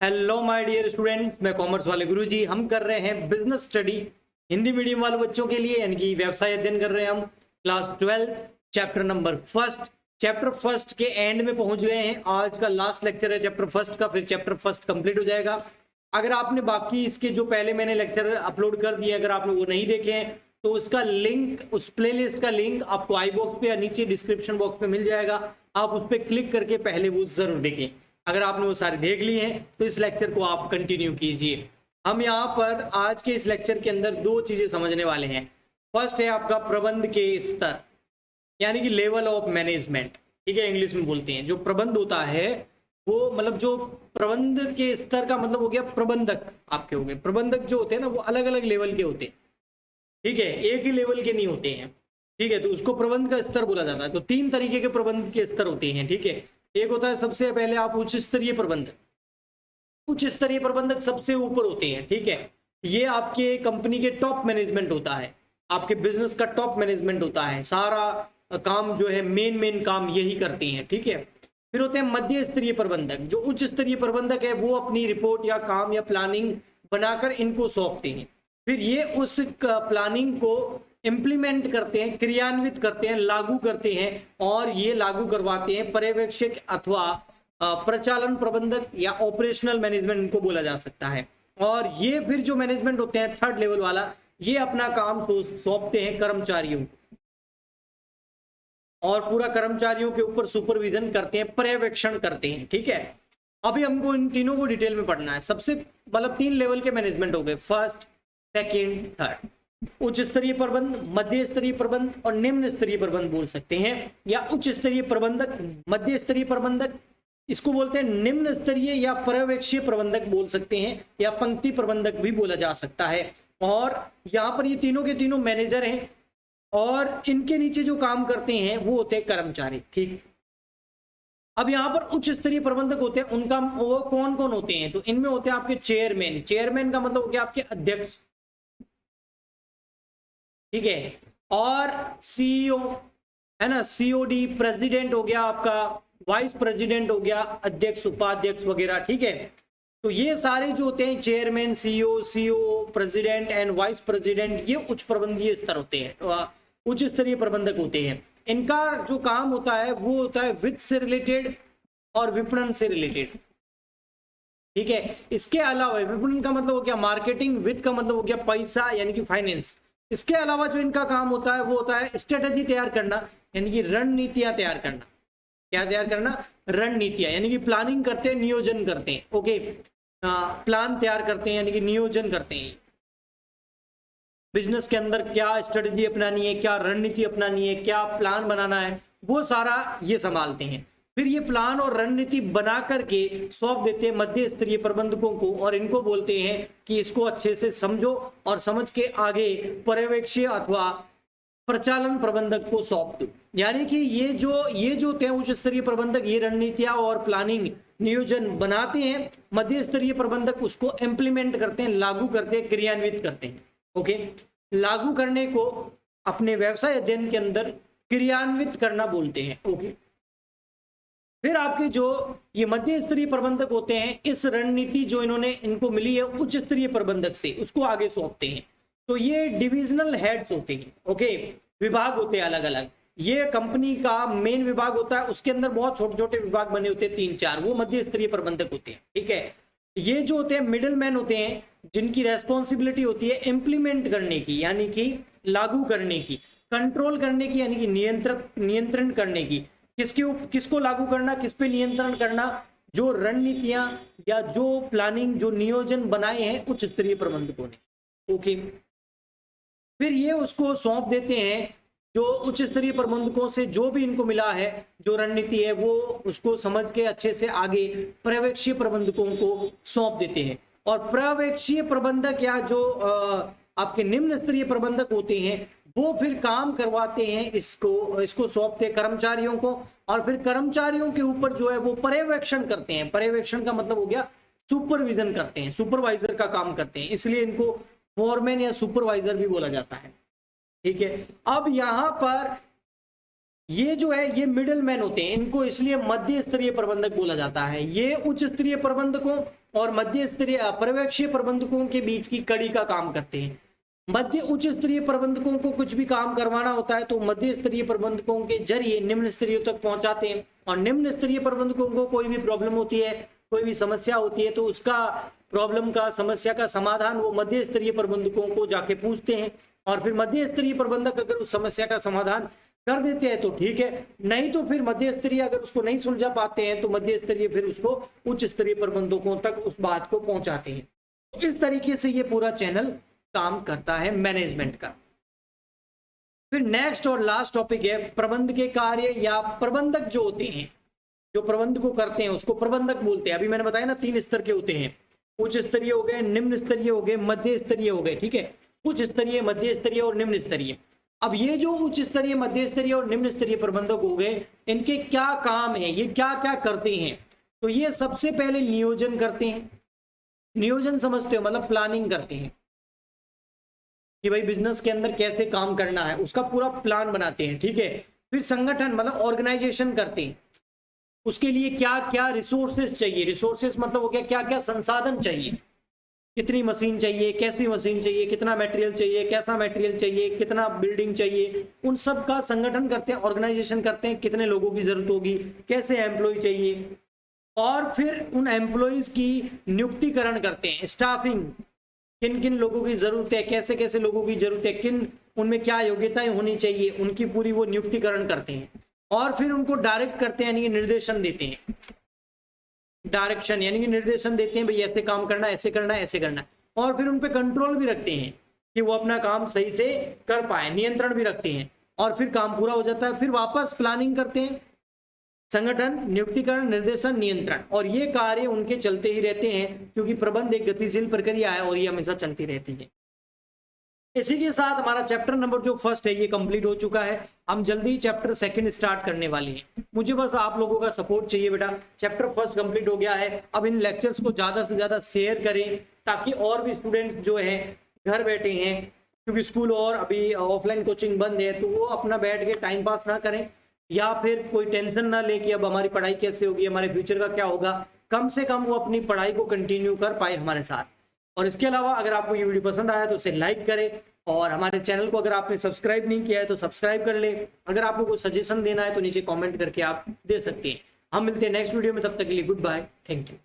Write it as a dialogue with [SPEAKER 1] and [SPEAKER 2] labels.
[SPEAKER 1] Hello my dear students, मैं commerce वाले गुरुजी। हम कर रहे हैं बिजनेस स्टडी हिंदी मीडियम वाले बच्चों के लिए, यानी कि व्यवसाय अध्ययन कर रहे हैं हम। Class 12 chapter number first, chapter first के एंड में पहुंच गए हैं। आज का लास्ट लेक्चर है चैप्टर फर्स्ट का, फिर चैप्टर फर्स्ट कंप्लीट हो जाएगा। अगर आपने बाकी इसके जो पहले मैंने लेक्चर अपलोड कर दिए, अगर आपने वो नहीं देखे हैं तो उसका लिंक, उस प्लेलिस्ट का लिंक आपको आई बॉक्स पे या नीचे डिस्क्रिप्शन बॉक्स पे मिल जाएगा। आप उस पर क्लिक करके पहले वो जरूर देखें। अगर आपने वो सारे देख लिए हैं तो इस लेक्चर को आप कंटिन्यू कीजिए। हम यहाँ पर आज के इस लेक्चर के अंदर दो चीजें समझने वाले हैं। फर्स्ट है आपका प्रबंध के स्तर, यानी कि लेवल ऑफ मैनेजमेंट। ठीक है, इंग्लिश में बोलते हैं। जो प्रबंध होता है वो मतलब जो प्रबंध के स्तर का मतलब हो गया प्रबंधक। आपके हो गए प्रबंधक जो होते हैं ना, वो अलग अलग लेवल के होते हैं। ठीक है, एक ही लेवल के नहीं होते हैं। ठीक है, तो उसको प्रबंध का स्तर बोला जाता है। तो तीन तरीके के प्रबंध के स्तर होते हैं। ठीक है, एक होता है सबसे पहले आप उच्च स्तरीय प्रबंधक। उच्च स्तरीय प्रबंधक सबसे ऊपर होते हैं। ठीक है, ये आपके कंपनी के टॉप मैनेजमेंट होता है, आपके बिजनेस का टॉप मैनेजमेंट होता है। सारा काम जो है मेन काम यही करते हैं। ठीक है, फिर होते हैं मध्य स्तरीय प्रबंधक। जो उच्च स्तरीय प्रबंधक है वो अपनी रिपोर्ट या काम या प्लानिंग बनाकर इनको सौंपते हैं। फिर ये उस प्लानिंग को इम्प्लीमेंट करते हैं, क्रियान्वित करते हैं, लागू करते हैं, और ये लागू करवाते हैं पर्यवेक्षक अथवा प्रचालन प्रबंधक या ऑपरेशनल मैनेजमेंट इनको बोला जा सकता है। और ये फिर जो मैनेजमेंट होते हैं थर्ड लेवल वाला, ये अपना काम सौंपते हैं कर्मचारियों को, और पूरा कर्मचारियों के ऊपर सुपरविजन करते हैं, पर्यवेक्षण करते हैं। ठीक है, अभी हमको इन तीनों को डिटेल में पढ़ना है। सबसे मतलब तीन लेवल के मैनेजमेंट हो गए, फर्स्ट, सेकेंड, थर्ड। उच्च स्तरीय प्रबंध, मध्य स्तरीय प्रबंध और निम्न स्तरीय प्रबंध बोल सकते हैं, या उच्च स्तरीय प्रबंधक, मध्य स्तरीय प्रबंधक, इसको बोलते हैं निम्न स्तरीय या पर्यवेक्षीय प्रबंधक बोल सकते हैं, या पंक्ति प्रबंधक भी बोला जा सकता है। और यहाँ पर ये तीनों के तीनों मैनेजर हैं, और इनके नीचे जो काम करते हैं वो होते हैं कर्मचारी। ठीक, अब यहाँ पर उच्च स्तरीय प्रबंधक होते हैं, उनका वो कौन कौन होते हैं? तो इनमें होते हैं आपके चेयरमैन। चेयरमैन का मतलब हो गया आपके अध्यक्ष। ठीक है, और सीईओ है ना, सीओडी, प्रेसिडेंट हो गया आपका, वाइस प्रेसिडेंट हो गया, अध्यक्ष, उपाध्यक्ष वगैरह। ठीक है, तो ये सारे जो होते हैं chairman, CEO, president and vice president, ये उच्च प्रबंधीय स्तर होते हैं, उच्च स्तरीय प्रबंधक होते हैं। इनका जो काम होता है वो होता है वित्त से रिलेटेड और विपणन से रिलेटेड। ठीक है, इसके अलावा विपणन का मतलब हो गया मार्केटिंग, वित्त का मतलब हो गया पैसा यानी कि फाइनेंस। इसके अलावा जो इनका काम होता है वो होता है स्ट्रेटेजी तैयार करना, यानी कि रणनीतियां तैयार करना। क्या तैयार करना? रणनीतियां, यानी कि प्लानिंग करते हैं, नियोजन करते हैं। ओके, प्लान तैयार करते हैं यानी कि नियोजन करते हैं। बिजनेस के अंदर क्या स्ट्रेटेजी अपनानी है, क्या रणनीति अपनानी है, क्या प्लान बनाना है, वो सारा ये संभालते हैं। फिर ये प्लान और रणनीति बना करके सौंप देते हैं मध्य स्तरीय प्रबंधकों को, और इनको बोलते हैं कि इसको अच्छे से समझो और समझ के आगे पर्यवेक्षी अथवा प्रचालन प्रबंधक को सौंप दो। यानी कि ये जो होते हैं उच्च स्तरीय प्रबंधक, ये रणनीतियां और प्लानिंग नियोजन बनाते हैं। मध्य स्तरीय प्रबंधक उसको इम्प्लीमेंट करते हैं, लागू करते हैं, क्रियान्वित करते हैं। ओके, लागू करने को अपने व्यवसाय अध्ययन के अंदर क्रियान्वित करना बोलते हैं। ओके, फिर आपके जो ये मध्य स्तरीय प्रबंधक होते हैं, इस रणनीति जो इन्होंने इनको मिली है उच्च स्तरीय प्रबंधक से, उसको आगे सौंपते हैं। तो ये डिविजनल हेड्स होते हैं। ओके, विभाग होते हैं अलग अलग। ये कंपनी का मेन विभाग होता है, उसके अंदर बहुत छोटे छोटे विभाग बने होते हैं, 3-4, वो मध्य स्तरीय प्रबंधक होते हैं। ठीक है, ये जो होते हैं मिडिल मैन होते हैं, जिनकी रेस्पॉन्सिबिलिटी होती है इम्प्लीमेंट करने की, यानी कि लागू करने की, कंट्रोल करने की, यानी कि नियंत्रण करने की। किसको लागू करना, किस पे नियंत्रण करना? जो रणनीतियां या जो प्लानिंग, जो नियोजन बनाए हैं उच्च स्तरीय प्रबंधकों ने। ओके, फिर ये उसको सौंप देते हैं, जो उच्च स्तरीय प्रबंधकों से जो भी इनको मिला है, जो रणनीति है, वो उसको समझ के अच्छे से आगे पर्यवेक्षीय प्रबंधकों को सौंप देते हैं। और पर्यवेक्षीय प्रबंधक या जो आपके निम्न स्तरीय प्रबंधक होते हैं, वो फिर काम करवाते हैं, इसको सौंपते हैं कर्मचारियों को, और फिर कर्मचारियों के ऊपर जो है वो पर्यवेक्षण करते हैं। पर्यवेक्षण का मतलब हो गया सुपरविजन करते हैं, सुपरवाइजर का काम करते हैं, इसलिए इनको फोरमैन या सुपरवाइजर भी बोला जाता है। ठीक है, अब यहाँ पर ये जो है ये मिडिल मैन होते हैं, इनको इसलिए मध्य स्तरीय प्रबंधक बोला जाता है। ये उच्च स्तरीय प्रबंधकों और मध्य स्तरीय पर्यवेक्षीय प्रबंधकों के बीच की कड़ी का काम करते हैं। मध्य उच्च स्तरीय प्रबंधकों को कुछ भी काम करवाना होता है तो मध्य स्तरीय प्रबंधकों के जरिए निम्न स्तरीय तक पहुंचाते हैं, और निम्न स्तरीय प्रबंधकों को कोई भी प्रॉब्लम होती है, कोई भी समस्या होती है, तो उसका प्रॉब्लम का, समस्या का समाधान वो मध्य स्तरीय प्रबंधकों को जाके पूछते हैं, और फिर मध्य स्तरीय प्रबंधक अगर उस समस्या का समाधान कर देते हैं तो ठीक है, नहीं तो फिर मध्य स्तरीय अगर उसको नहीं सुलझा पाते हैं तो मध्य स्तरीय फिर उसको उच्च स्तरीय प्रबंधकों तक उस बात को पहुंचाते हैं। तो इस तरीके से ये पूरा चैनल काम करता है मैनेजमेंट का। फिर नेक्स्ट और लास्ट टॉपिक है प्रबंध के कार्य, या प्रबंधक जो होते हैं, जो प्रबंध को करते हैं उसको प्रबंधक बोलते हैं। अभी मैंने बताया ना 3 स्तर के होते हैं, उच्च स्तरीय हो गए, निम्न स्तरीय हो गए, मध्य स्तरीय हो गए, ठीक है, उच्च स्तरीय, मध्य स्तरीय और निम्न स्तरीय। अब ये जो उच्च स्तरीय, मध्य स्तरीय और निम्न स्तरीय प्रबंधक हो गए, इनके क्या काम है, ये क्या क्या करते हैं? तो ये सबसे पहले नियोजन करते हैं। नियोजन समझते हो, मतलब प्लानिंग करते हैं कि भाई बिजनेस के अंदर कैसे काम करना है, उसका पूरा प्लान बनाते हैं, ठीक है। फिर संगठन मतलब ऑर्गेनाइजेशन करते हैं, उसके लिए क्या क्या रिसोर्सेस चाहिए, रिसोर्सेस मतलब हो गया क्या क्या संसाधन चाहिए, कितनी मशीन चाहिए, कैसी मशीन चाहिए, कितना मटेरियल चाहिए, कैसा मटेरियल चाहिए, कितना बिल्डिंग चाहिए, उन सब का संगठन करते हैं, ऑर्गेनाइजेशन करते हैं, कितने लोगों की जरूरत होगी, कैसे एम्प्लॉय चाहिए, और फिर उन एम्प्लॉयज की नियुक्तिकरण करते हैं, स्टाफिंग, किन किन लोगों की जरूरत है, कैसे कैसे लोगों की जरूरत है, किन उनमें क्या योग्यताएं होनी चाहिए, उनकी पूरी वो नियुक्तिकरण करते हैं, और फिर उनको डायरेक्ट करते हैं, यानी कि निर्देशन देते हैं, डायरेक्शन यानी कि निर्देशन देते हैं, भाई ऐसे काम करना, ऐसे करना, ऐसे करना, और फिर उन पे कंट्रोल भी रखते हैं कि वो अपना काम सही से कर पाए, नियंत्रण भी रखते हैं, और फिर काम पूरा हो जाता है, फिर वापस प्लानिंग करते हैं, संगठन, नियुक्तिकरण, निर्देशन, नियंत्रण, और ये कार्य उनके चलते ही रहते हैं, क्योंकि प्रबंध एक गतिशील प्रक्रिया है और ये हमेशा चलती रहती है। इसी के साथ हमारा चैप्टर नंबर जो फर्स्ट है ये कंप्लीट हो चुका है। हम जल्दी चैप्टर सेकंड स्टार्ट करने वाले हैं। मुझे बस आप लोगों का सपोर्ट चाहिए बेटा। चैप्टर फर्स्ट कंप्लीट हो गया है, अब इन लेक्चर्स को ज्यादा से ज्यादा शेयर करें ताकि और भी स्टूडेंट्स जो हैं घर बैठे हैं, क्योंकि स्कूल और अभी ऑफलाइन कोचिंग बंद है, तो वो अपना बैठ के टाइम पास ना करें या फिर कोई टेंशन ना ले कि अब हमारी पढ़ाई कैसे होगी, हमारे फ्यूचर का क्या होगा। कम से कम वो अपनी पढ़ाई को कंटिन्यू कर पाए हमारे साथ। और इसके अलावा अगर आपको ये वीडियो पसंद आया तो उसे लाइक करें, और हमारे चैनल को अगर आपने सब्सक्राइब नहीं किया है तो सब्सक्राइब कर ले। अगर आपको कोई सजेशन देना है तो नीचे कमेंट करके आप दे सकते हैं। हम मिलते हैं नेक्स्ट वीडियो में, तब तक के लिए गुड बाय, थैंक यू।